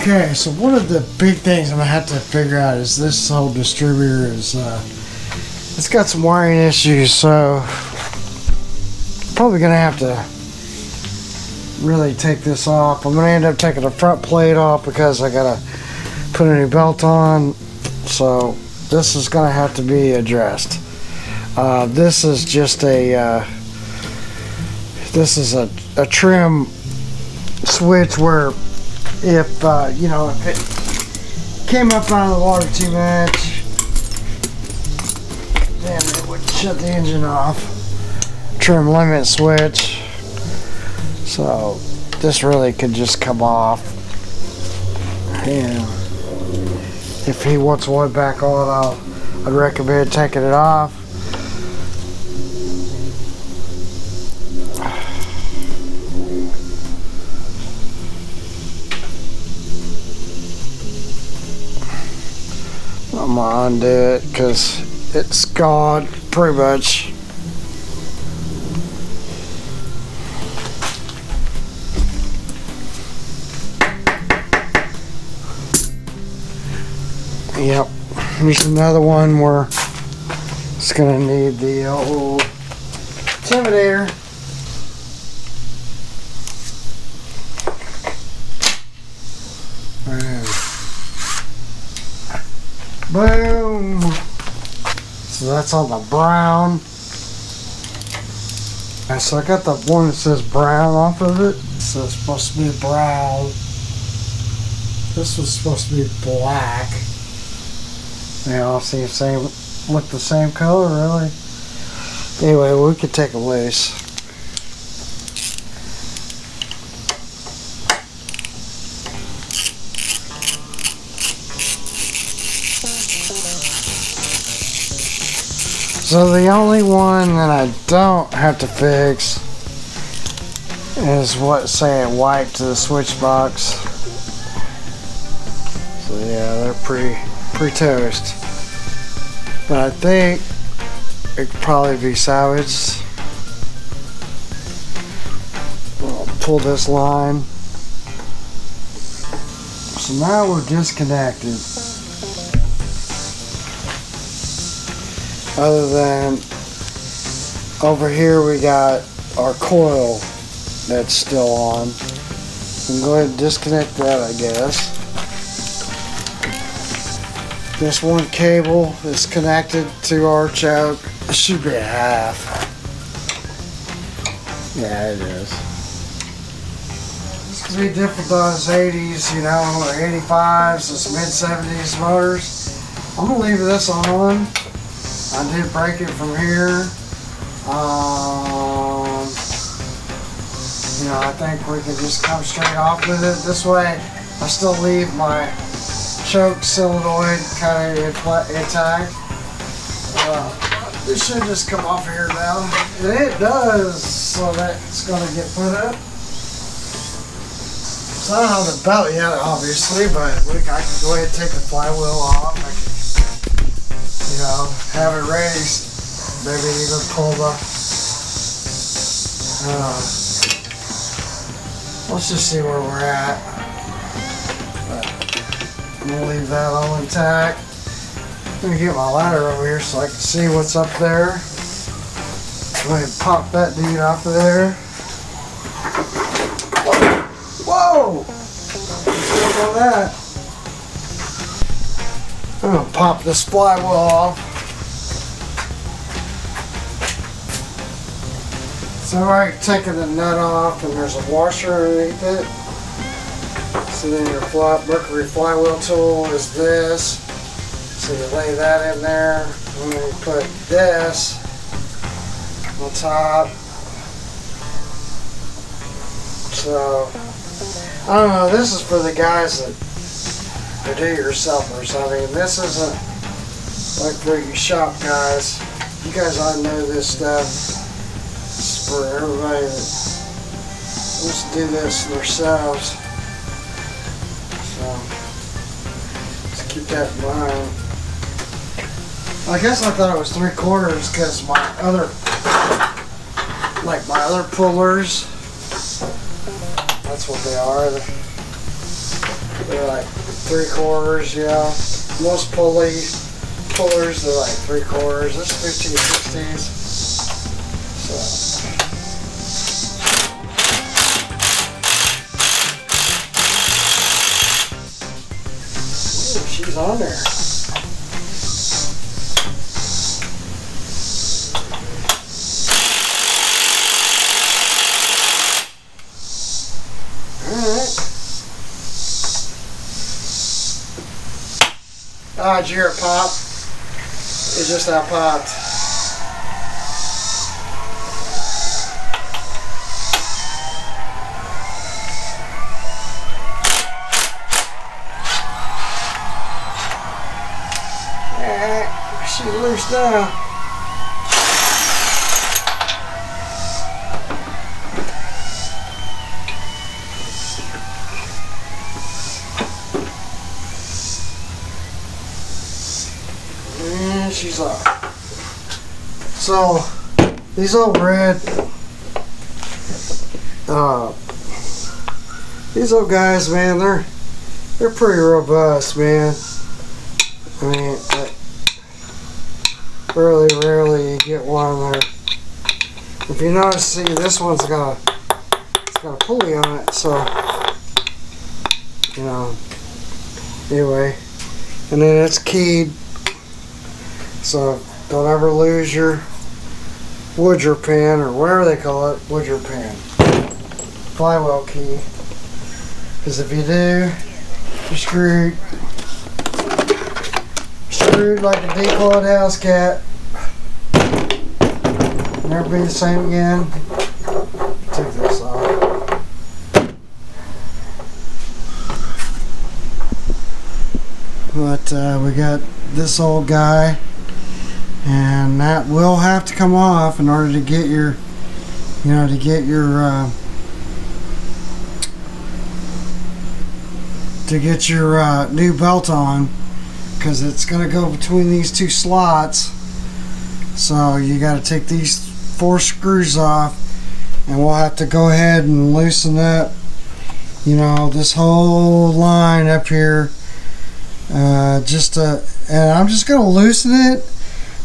Okay, so one of the big things I'm gonna have to figure out is this whole distributor is it's got some wiring issues, so probably gonna have to really take this off. I'm gonna end up taking the front plate off because I gotta put a new belt on, so this is gonna have to be addressed. This is just a trim switch where if you know, if it came up out of the water too much, then it would shut the engine off. Trim limit switch. So this really could just come off, and if he wants one back on, I'd recommend taking it off. I'm gonna undo it because it's gone pretty much. Yep, here's another one where it's gonna need the old intimidator. Boom! So that's on the brown. And so I got the one that says brown off of it. So it's supposed to be brown. This was supposed to be black. They all seem look the same color, really. Anyway, we could take it loose. So the only one that I don't have to fix is what's saying white to the switch box. So yeah, they're pretty toast. But I think it could probably be salvaged. I'll pull this line. So now we're disconnected. Other than over here we got our coil that's still on. I'm going to disconnect that, I guess. This one cable is connected to our choke. It should be a half. Yeah, it is. This could be different on those 80s, you know, or 85s, this mid-70s motors. I'm going to leave this on. I did break it from here. You know, I think we can just come straight off with it. This way, I still leave my choke solenoid kind of intact. This should just come off here now. And it does, so that it's going to get put up. So I don't have the belt yet, obviously, but I can go ahead and take the flywheel off. I can, you know, have it ready, maybe even pull the, let's just see where we're at. But I'm going to leave that all intact. I'm going to get my ladder over here so I can see what's up there. Go ahead and pop that dude off of there. Whoa! Let's go on that. I'm going to pop this flywheel off. So I've already taken the nut off, and there's a washer underneath it. So then your Mercury flywheel tool is this. So you lay that in there, and then you put this on top. So, I don't know, this is for the guys that do-it-yourselfers. I mean, this isn't like for you shop guys. You guys ought to know this stuff. This is for everybody that wants to do this themselves. So, let's keep that in mind. I guess I thought it was 3/4 because my other pullers, that's what they are. They're like 3/4, you know. Most pullers, they're like 3/4. This is 15/16. So. Ooh, she's on there. Ah, did you hear it pop? It just now popped. Alright, she's loose now. She's up. So these old guys, man, they're pretty robust, man. I mean, really rarely you get one there. If you notice, see, this one's got a pulley on it, so you know. Anyway, and then it's keyed. So don't ever lose your woodger pin, or whatever they call it, woodger pin, flywheel key. Because if you do, you're screwed. Screwed like a declawed house cat. Never be the same again. Take this off. But we got this old guy. And that will have to come off in order to get your, you know, new belt on, because it's going to go between these two slots. So you got to take these 4 screws off, and we'll have to go ahead and loosen up, you know, this whole line up here. And I'm just going to loosen it.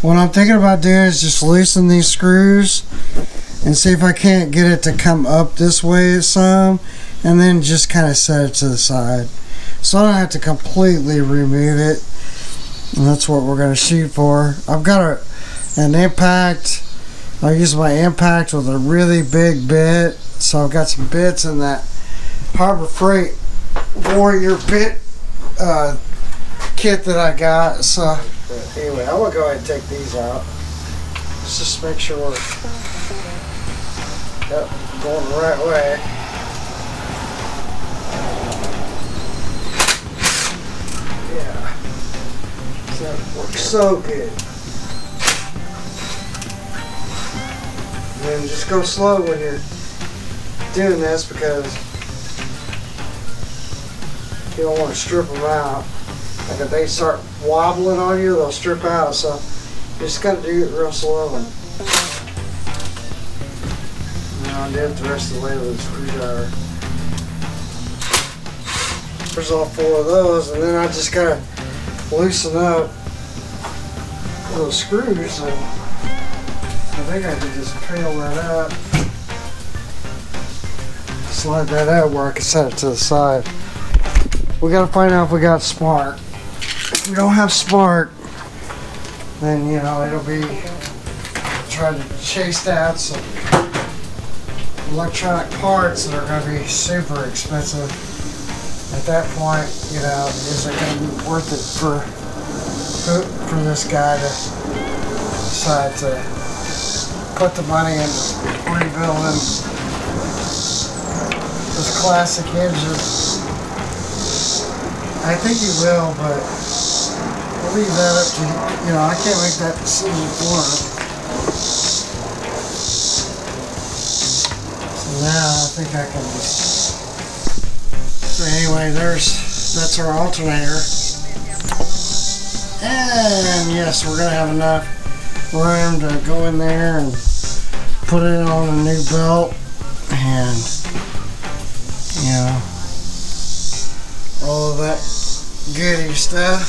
What I'm thinking about doing is just loosen these screws and see if I can't get it to come up this way some, and then just kind of set it to the side. So I don't have to completely remove it. And that's what we're going to shoot for. I've got an impact. I use my impact with a really big bit. So I've got some bits in that Harbor Freight Warrior bit kit that I got. So anyway, I'm going to go ahead and take these out. Let's just make sure we're going the right way. Yeah. So that works so good. And then just go slow when you're doing this, because you don't want to strip them out. Like if they start wobbling on you, they'll strip out. So you just got to do it real slow. And I'll do it the rest of the way with a screwdriver. There's all 4 of those, and then I just gotta loosen up those screws. And I think I can just peel that up, slide that out where I can set it to the side. We gotta find out if we got spark. If we don't have spark, then you know it'll be trying to chase down some electronic parts that are going to be super expensive. At that point, you know, is it going to be worth it for this guy to decide to put the money into rebuilding this classic engine? I think he will, but we'll leave that up to, you know, I can't make that decision for him. Now I think I can just. So anyway, that's our alternator, and yes, we're gonna have enough room to go in there and put it on a new belt, and you know, all of that goody stuff.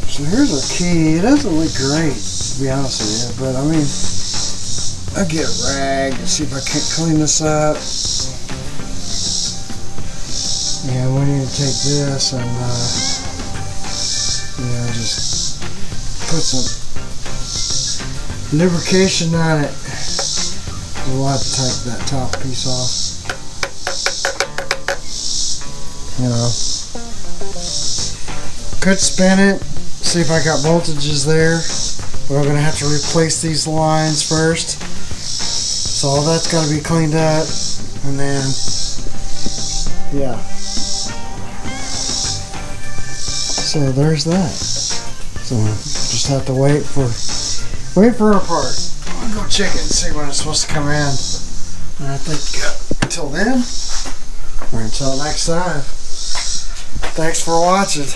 So here's our key. It doesn't look great, to be honest with you, but I mean, I'll get a rag and see if I can't clean this up. Yeah, we need to take this and just put some lubrication on it. We'll have to take that top piece off. You know, could spin it, see if I got voltages there, but we're gonna have to replace these lines first. So all that's got to be cleaned up, and then yeah. So there's that. So just have to wait for our part. I'll go check it and see when it's supposed to come in. And I think until then, or until next time. Thanks for watching.